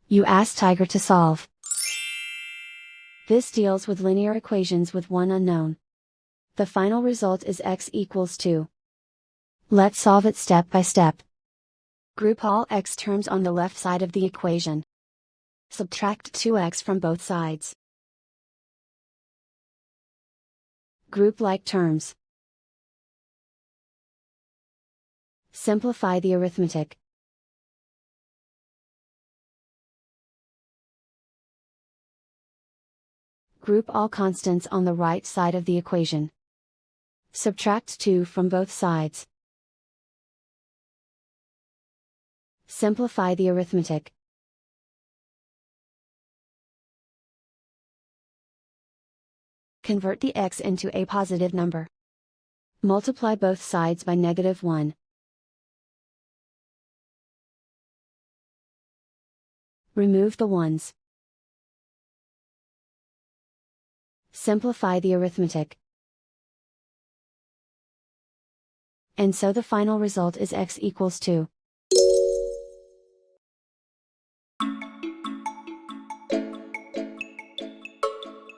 You ask Tiger to solve. This deals with linear equations with one unknown. The final result is x equals 2. Let's solve it step by step. Group all x terms on the left side of the equation. Subtract 2x from both sides. Group like terms. Simplify the arithmetic. Group all constants on the right side of the equation. Subtract 2 from both sides. Simplify the arithmetic. Convert the x into a positive number. Multiply both sides by -1. Remove the ones. Simplify the arithmetic. And so the final result is x equals 2.